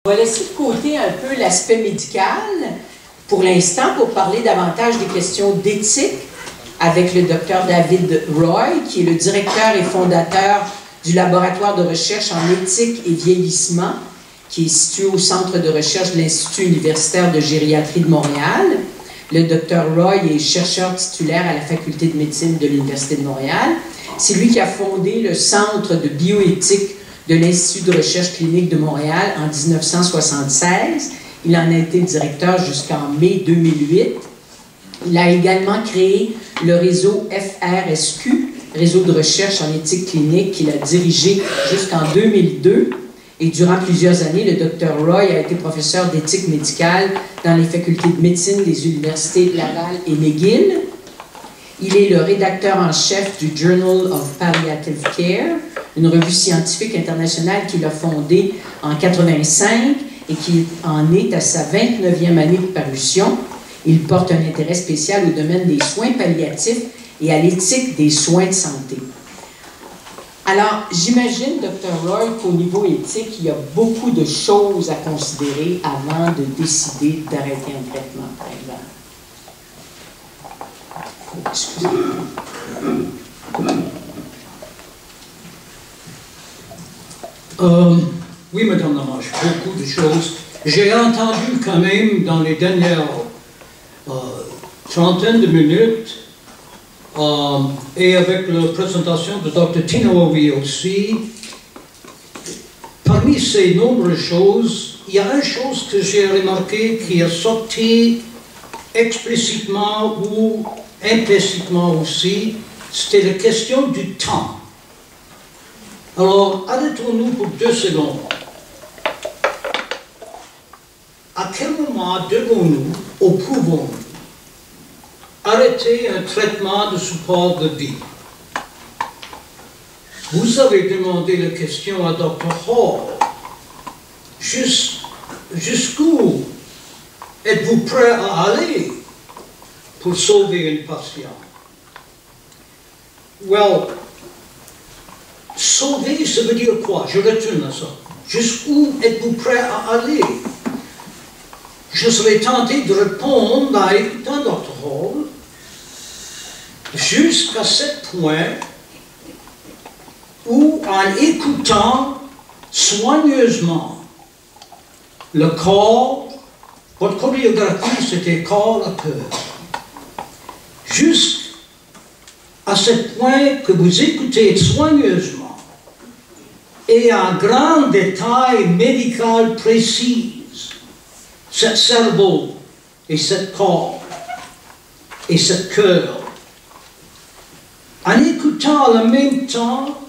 On va laisser de côté un peu l'aspect médical pour l'instant pour parler davantage des questions d'éthique avec le Dr David Roy, qui est le directeur et fondateur du laboratoire de recherche en éthique et vieillissement, qui est situé au centre de recherche de l'Institut universitaire de gériatrie de Montréal. Le Dr Roy est chercheur titulaire à la faculté de médecine de l'Université de Montréal. C'est lui qui a fondé le Centre de bioéthique de l'Institut de recherche clinique de Montréal en 1976. Il en a été directeur jusqu'en mai 2008. Il a également créé le réseau FRSQ, réseau de recherche en éthique clinique, qu'il a dirigé jusqu'en 2002. Et durant plusieurs années, le Dr Roy a été professeur d'éthique médicale dans les facultés de médecine des universités Laval et McGill. Il est le rédacteur en chef du Journal of Palliative Care, une revue scientifique internationale qu'il a fondée en 1985 et qui en est à sa 29e année de parution. Il porte un intérêt spécial au domaine des soins palliatifs et à l'éthique des soins de santé. Alors, j'imagine, Dr Roy, qu'au niveau éthique, il y a beaucoup de choses à considérer avant de décider d'arrêter un traitement, par exemple. Oui, Madame Lamarche, beaucoup de choses. J'ai entendu quand même dans les dernières trentaine de minutes, et avec la présentation de Dr Tinovi aussi, parmi ces nombreuses choses, il y a une chose que j'ai remarqué qui est sortie explicitement ou implicitement aussi, c'était la question du temps. Alors, arrêtons-nous pour 2 secondes. À quel moment devons-nous ou pouvons-nous arrêter un traitement de support de vie? Vous avez demandé la question à Dr Hall. Jusqu'où êtes-vous prêt à aller pour sauver une patiente? Well, sauver, ça veut dire quoi? Je retourne à ça. Jusqu'où êtes-vous prêt à aller? Je serais tenté de répondre en écoutant Dr Hall jusqu'à ce point où, en écoutant soigneusement le corps, votre chorégraphie c'était corps à cœur, jusqu'à ce point que vous écoutez soigneusement et en grand détail médical précis ce cerveau et ce corps et ce cœur, en écoutant en même temps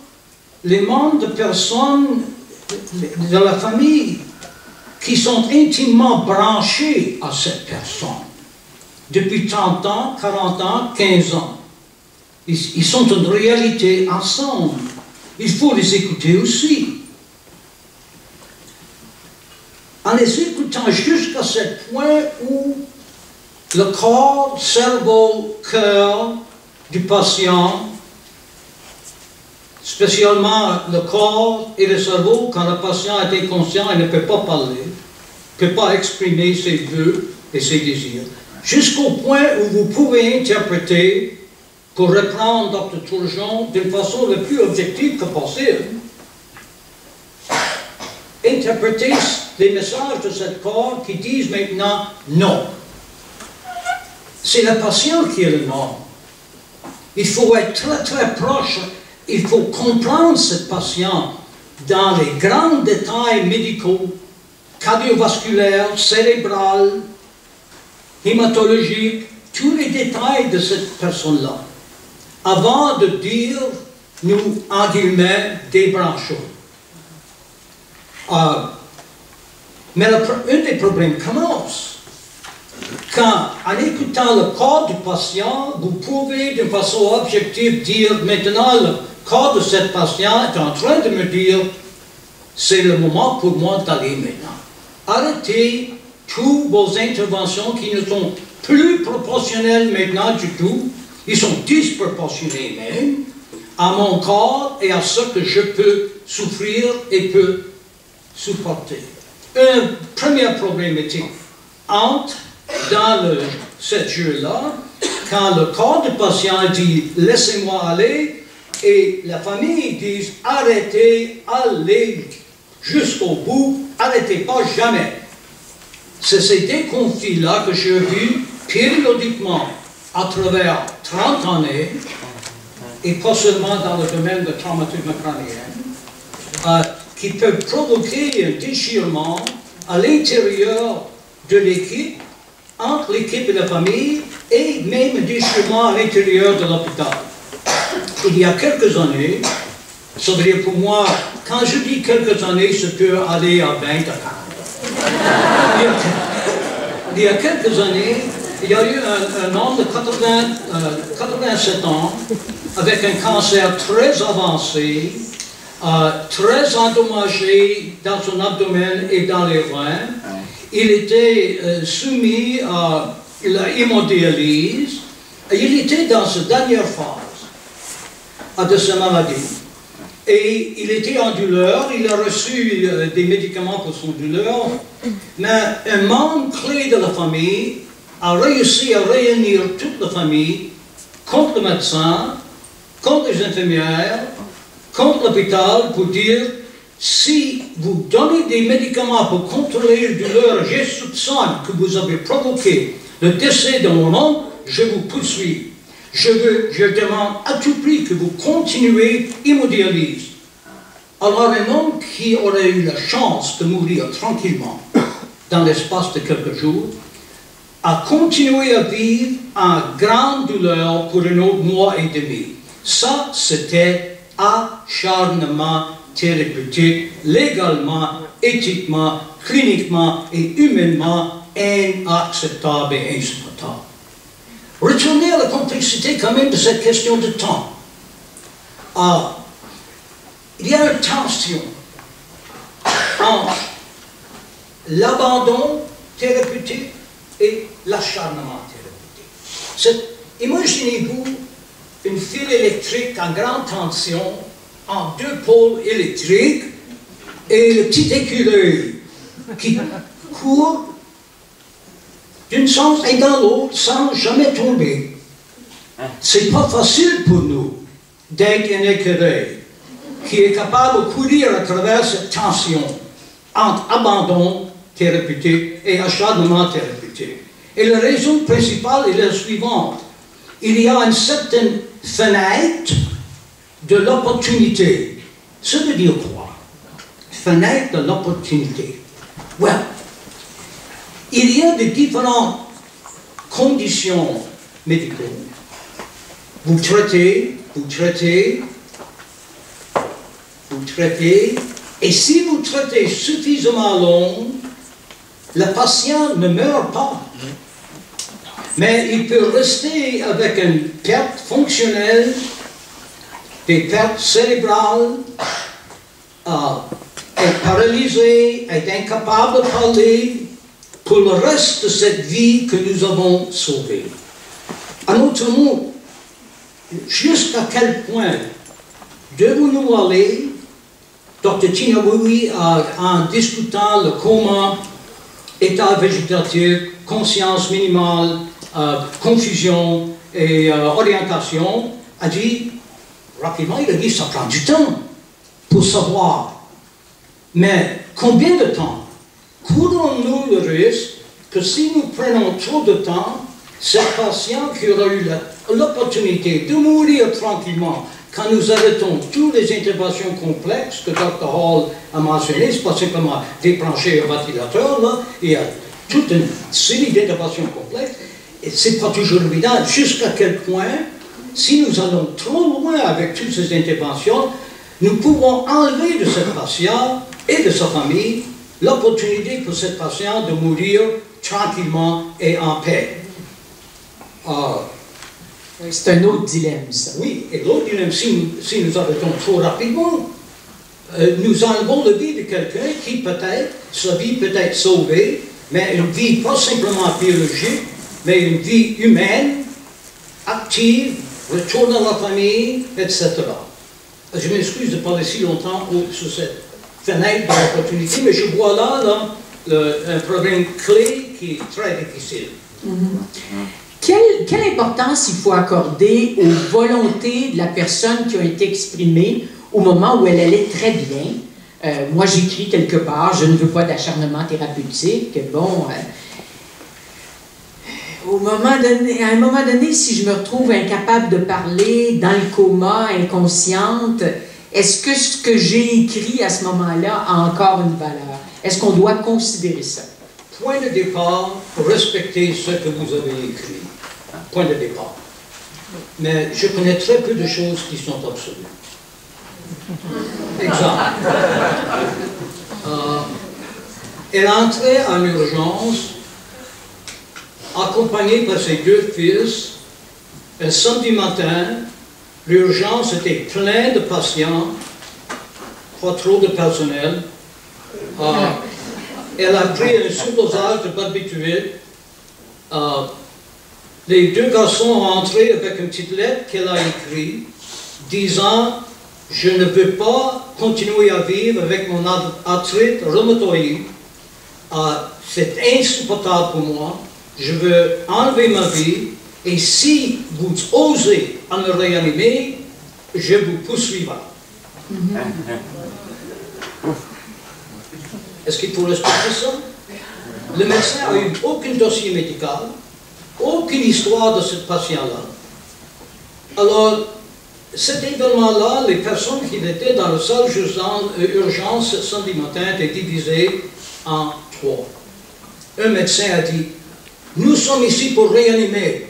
les membres de personnes de la famille qui sont intimement branchés à cette personne depuis 30 ans, 40 ans, 15 ans. Ils sont en réalité ensemble. Il faut les écouter aussi. En les écoutant jusqu'à ce point où le corps, cerveau, cœur du patient, spécialement le corps et le cerveau, quand le patient est inconscient, il ne peut pas parler, ne peut pas exprimer ses vœux et ses désirs, jusqu'au point où vous pouvez interpréter, pour reprendre Dr Turgeon, d'une façon la plus objective que possible, interpréter les messages de ce corps qui disent maintenant non. C'est le patient qui est le non. Il faut être très très proche, il faut comprendre ce patient dans les grands détails médicaux, cardiovasculaires, cérébrales, hématologiques, tous les détails de cette personne-là, avant de dire, nous, en guillemets, débranchons. Mais un des problèmes commence quand, en écoutant le corps du patient, vous pouvez d'une façon objective dire maintenant le corps de cette patient est en train de me dire c'est le moment pour moi d'aller maintenant. Arrêtez toutes vos interventions qui ne sont plus proportionnelles maintenant du tout, ils sont disproportionnés même à mon corps et à ce que je peux souffrir et peux supporter. une première problématique entre dans ce jeu-là, quand le corps du patient dit « laissez-moi aller », et la famille dit « arrêtez, allez jusqu'au bout, arrêtez pas jamais ». C'est ces deux conflits-là que j'ai vus périodiquement à travers 30 années, et pas seulement dans le domaine de traumatisme crânien, qui peuvent provoquer un déchirement à l'intérieur de l'équipe, entre l'équipe et la famille, et même un déchirement à l'intérieur de l'hôpital. Il y a quelques années, ça veut dire pour moi, quand je dis quelques années, ça peut aller à 20 à 40. Il y a quelques années, il y a eu un homme de 87 ans avec un cancer très avancé, très endommagé dans son abdomen et dans les reins. Il était soumis à l'hémodialyse et il était dans sa dernière phase de sa maladie. Et il était en douleur, il a reçu des médicaments pour son douleur, mais un membre clé de la famille a réussi à réunir toute la famille contre le médecin, contre les infirmières, contre l'hôpital pour dire si vous donnez des médicaments pour contrôler la douleur, je soupçonne que vous avez provoqué le décès de mon homme, je vous poursuis. Je demande à tout prix que vous continuez l'hémodialyse. Alors un homme qui aurait eu la chance de mourir tranquillement dans l'espace de quelques jours a continué à vivre en grande douleur pour un autre mois et demi. Ça, c'était acharnement thérapeutique, légalement, éthiquement, cliniquement et humainement inacceptable et insupportable. Retournez à la complexité quand même de cette question de temps. Il y a une tension entre l'abandon thérapeutique et l'acharnement thérapeutique. Imaginez-vous une file électrique en grande tension en deux pôles électriques et le petit écureuil qui court d'une sens et dans l'autre sans jamais tomber. C'est pas facile pour nous d'être un écureuil qui est capable de courir à travers cette tension entre abandon thérapeutique et acharnement thérapeutique. Et la raison principale est la suivante. Il y a une certaine fenêtre de l'opportunité. Ça veut dire quoi? Fenêtre de l'opportunité. Well, il y a de différentes conditions médicales. Vous traitez, et si vous traitez suffisamment long, le patient ne meurt pas. Mais il peut rester avec une perte fonctionnelle, des pertes cérébrales, être paralysé, être incapable de parler, pour le reste de cette vie que nous avons sauvée. En autre mot, jusqu'à quel point devons-nous aller, Dr. Tinawoui, en discutant le coma, état végétatif, conscience minimale, confusion et orientation, a dit, rapidement, il a dit, ça prend du temps pour savoir. Mais combien de temps? Courons-nous le risque que si nous prenons trop de temps, ce patient qui aura eu l'opportunité de mourir tranquillement, quand nous arrêtons toutes les interventions complexes que Dr. Hall a mentionnées, ce n'est pas simplement débrancher un ventilateur, là, il y a toute une série d'interventions complexes, et ce n'est pas toujours évident jusqu'à quel point, si nous allons trop loin avec toutes ces interventions, nous pouvons enlever de ce patient et de sa famille l'opportunité pour ce patient de mourir tranquillement et en paix. C'est un autre dilemme, ça. Oui, et l'autre dilemme, si nous arrêtons trop rapidement, nous enlevons la vie de quelqu'un qui peut-être, sa vie peut être sauvée, mais une vie pas simplement biologique, mais une vie humaine, active, retourne à la famille, etc. Je m'excuse de parler si longtemps sur cette fenêtre d'opportunité, mais je vois là un problème clé qui est très difficile. Quelle importance il faut accorder aux volontés de la personne qui ont été exprimées au moment où elle allait très bien? Moi, j'écris quelque part, je ne veux pas d'acharnement thérapeutique. Bon, à un moment donné, si je me retrouve incapable de parler, dans le coma, inconsciente, est-ce que ce que j'ai écrit à ce moment-là a encore une valeur? Est-ce qu'on doit considérer ça? Point de départ, respectez ce que vous avez écrit. Point de départ. Mais je connais très peu de choses qui sont absolues. Exemple. Elle entrait en urgence, accompagnée par ses deux fils. Un samedi matin, l'urgence était pleine de patients, pas trop de personnel. Elle a pris un surdosage de barbiturique. Les deux garçons sont rentrés avec une petite lettre qu'elle a écrite, disant « Je ne veux pas continuer à vivre avec mon arthrite rhumatoïde. C'est insupportable pour moi. Je veux enlever ma vie. Et si vous osez à me réanimer, je vous poursuivrai. » Est-ce qu'il faut respecter ça? Le médecin n'a eu aucun dossier médical, aucune histoire de ce patient-là. Alors, cet événement-là, les personnes qui étaient dans la salle d'urgence ce samedi matin étaient divisées en trois. Un médecin a dit, « Nous sommes ici pour réanimer.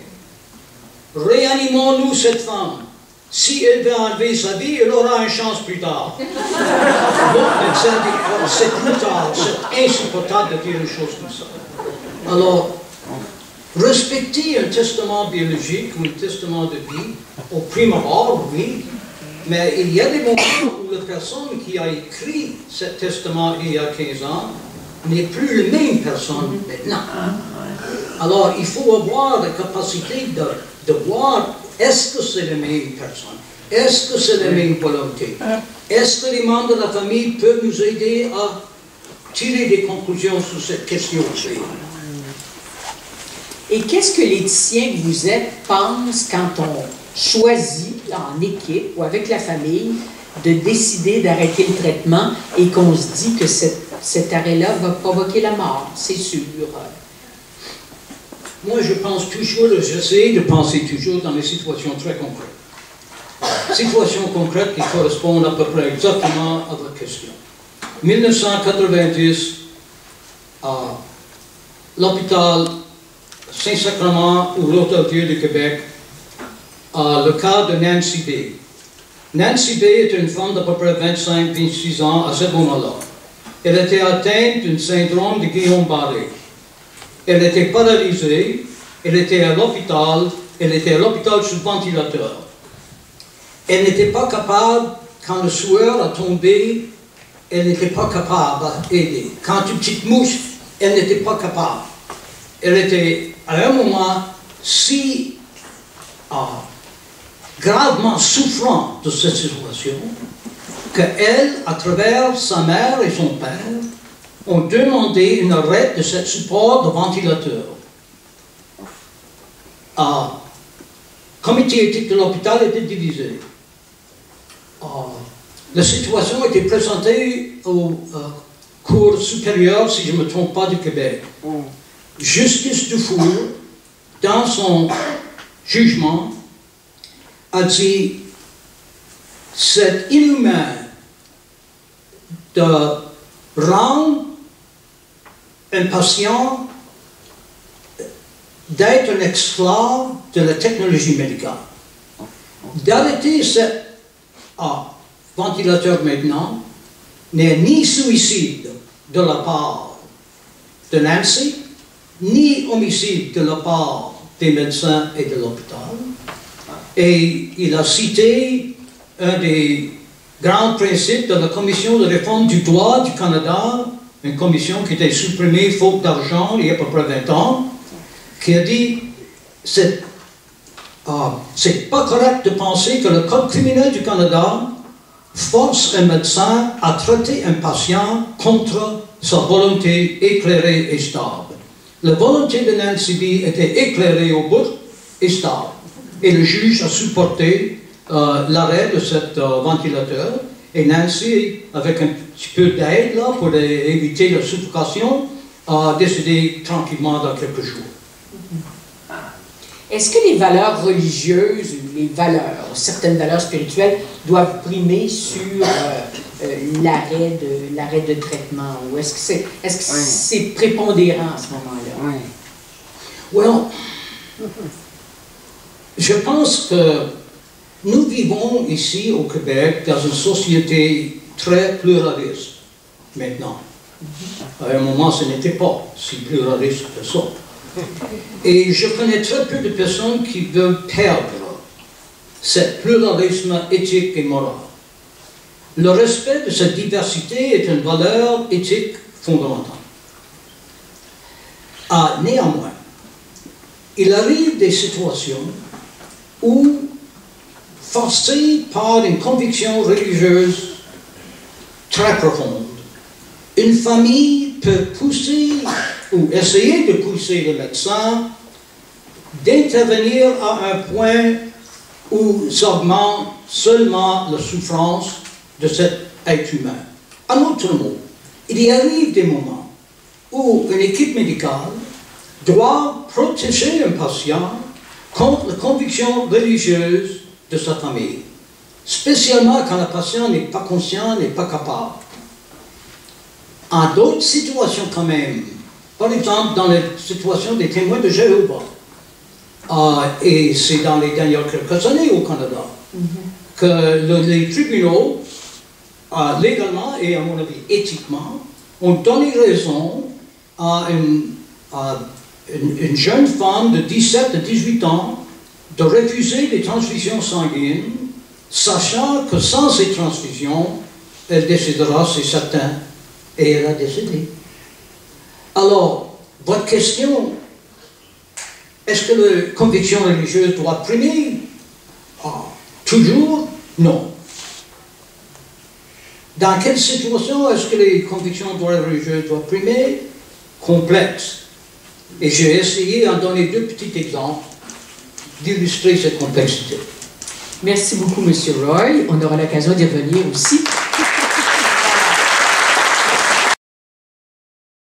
Réanimons-nous cette femme. Si elle veut enlever sa vie, elle aura une chance plus tard. » L'autre médecin dit, oh, c'est plus tard, c'est insupportable de dire une chose comme ça. Alors, respecter un testament biologique ou un testament de vie, au prime abord, oui, mais il y a des moments où la personne qui a écrit ce testament il y a 15 ans n'est plus la même personne maintenant. Alors, il faut avoir la capacité de voir, est-ce que c'est la même personne? Est-ce que c'est la même volonté? Est-ce que les membres de la famille peuvent nous aider à tirer des conclusions sur cette question? Et qu'est-ce que l'éthicien que vous êtes pense quand on choisit, en équipe ou avec la famille, de décider d'arrêter le traitement et qu'on se dit que cet arrêt-là va provoquer la mort, c'est sûr? Moi, je pense toujours, j'essaie de penser toujours dans des situations très concrètes. Situations concrètes qui correspondent à peu près exactement à votre question. 1990, à l'hôpital Saint-Sacrement ou l'Hôtel-Dieu de Québec, le cas de Nancy B. Nancy B est une femme d'à peu près 25-26 ans à ce moment-là. Elle était atteinte d'un syndrome de Guillain-Barré. Elle était paralysée, elle était à l'hôpital sous ventilateur. Elle n'était pas capable, quand le sueur a tombé, elle n'était pas capable d'aider. Quand une petite mouche, elle n'était pas capable. Elle était, à un moment, si gravement souffrant de cette situation, qu'elle, à travers sa mère et son père, ont demandé un arrêt de ce support de ventilateur. Le comité éthique de l'hôpital était divisé. La situation était présentée au Cour supérieur, si je ne me trompe pas, du Québec. Justice Dufour, dans son jugement, a dit « C'est inhumain de rendre un patient d'être un esclave de la technologie médicale. D'arrêter ce ventilateur maintenant n'est ni suicide de la part de Nancy, ni homicide de la part des médecins et de l'hôpital. Et il a cité un des grands principes de la Commission de réforme du droit du Canada, une commission qui était supprimée faute d'argent il y a à peu près 20 ans, qui a dit c'est pas correct de penser que le Code criminel du Canada force un médecin à traiter un patient contre sa volonté éclairée et stable. La volonté de Nancy B était éclairée au bout et stable. Et le juge a supporté l'arrêt de cet ventilateur. Et Nancy, avec un petit peu d'aide là pour éviter la suffocation, a décédé tranquillement dans quelques jours. Est-ce que les valeurs religieuses, les valeurs, certaines valeurs spirituelles, doivent primer sur l'arrêt de traitement? Ou est-ce que c'est prépondérant à ce moment-là? Oui. Well, je pense que nous vivons ici au Québec dans une société très pluraliste maintenant. À un moment, ce n'était pas si pluraliste que ça. Et je connais très peu de personnes qui veulent perdre ce pluralisme éthique et moral. Le respect de cette diversité est une valeur éthique fondamentale. Néanmoins, il arrive des situations où, forcé par une conviction religieuse très profonde, une famille peut pousser ou essayer de pousser le médecin d'intervenir à un point où s'augmente seulement la souffrance de cet être humain. En autre mot, il y arrive des moments où une équipe médicale doit protéger un patient contre la conviction religieuse de sa famille, spécialement quand le patient n'est pas conscient, n'est pas capable. En d'autres situations quand même, par exemple dans la situation des témoins de Jéhovah, et c'est dans les dernières quelques années au Canada, que les tribunaux, légalement et à mon avis éthiquement, ont donné raison à une jeune femme de 17 à 18 ans de refuser les transfusions sanguines, sachant que sans ces transfusions, elle décédera, c'est certain, et elle a décédé. Alors, votre question, est-ce que la conviction religieuse doit primer? Toujours, non. Dans quelle situation est-ce que les convictions religieuses doivent primer? Complexe. Et j'ai essayé d'en donner deux petits exemples d'illustrer cette complexité. Merci beaucoup, M. Roy. On aura l'occasion d'y revenir aussi.